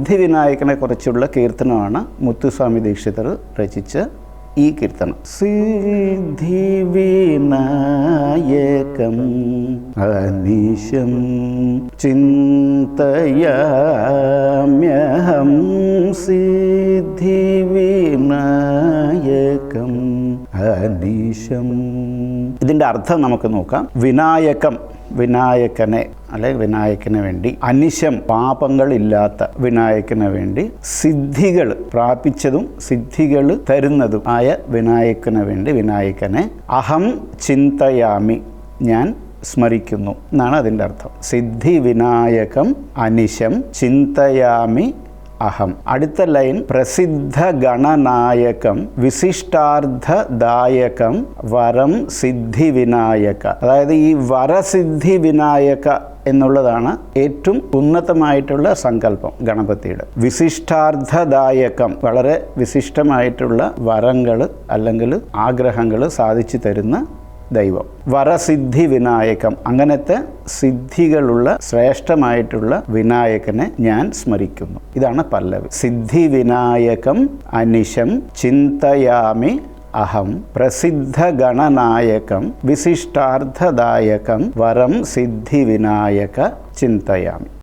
സിദ്ധിവിനായകനെ കുറിച്ചുള്ള കീർത്തനമാണ് മുത്തുസ്വാമി ദീക്ഷിതർ രചിച്ച ഈ കീർത്തനം. സിദ്ധിവിനായകം അനിശം ചിന്തയാമ്യഹം സിദ്ധിവിനായകം അനിശം. ഇതിൻ്റെ അർത്ഥം നമുക്ക് നോക്കാം. വിനായകം, വിനായകനെ അല്ലെങ്കിൽ വിനായകന് വേണ്ടി, അനിശം പാപങ്ങളില്ലാത്ത വിനായകന് വേണ്ടി, സിദ്ധികൾ പ്രാപിച്ചതും സിദ്ധികൾ തരുന്നതും ആയ വിനായകന് വേണ്ടി വിനായകനെ അഹം ചിന്തയാമി, ഞാൻ സ്മരിക്കുന്നു എന്നാണ് അതിൻ്റെ അർത്ഥം. സിദ്ധി വിനായകം അനിശം ചിന്തയാമി അഹം. അടുത്ത ലൈൻ പ്രസിദ്ധ ഗണനായകം വിശിഷ്ടാർത്ഥദായകം വരം സിദ്ധി വിനായക. അതായത് ഈ വരസിദ്ധി വിനായക എന്നുള്ളതാണ് ഏറ്റവും ഉന്നതമായിട്ടുള്ള സങ്കല്പം ഗണപതിയുടെ. വിശിഷ്ടാർത്ഥദായകം, വളരെ വിശിഷ്ടമായിട്ടുള്ള വരങ്ങൾ അല്ലെങ്കിൽ ആഗ്രഹങ്ങൾ സാധിച്ചു തരുന്ന ദൈവം. വരസിദ്ധി വിനായകം, അങ്ങനത്തെ സിദ്ധികളുള്ള ശ്രേഷ്ഠമായിട്ടുള്ള വിനായകനെ ഞാൻ സ്മരിക്കുന്നു. ഇതാണ് പല്ലവി. സിദ്ധി വിനായകം അനിശം ചിന്തയാമി അഹം പ്രസിദ്ധ ഗണനായകം വിശിഷ്ടാർത്ഥദായകം വരം സിദ്ധി വിനായക ചിന്തയാമി.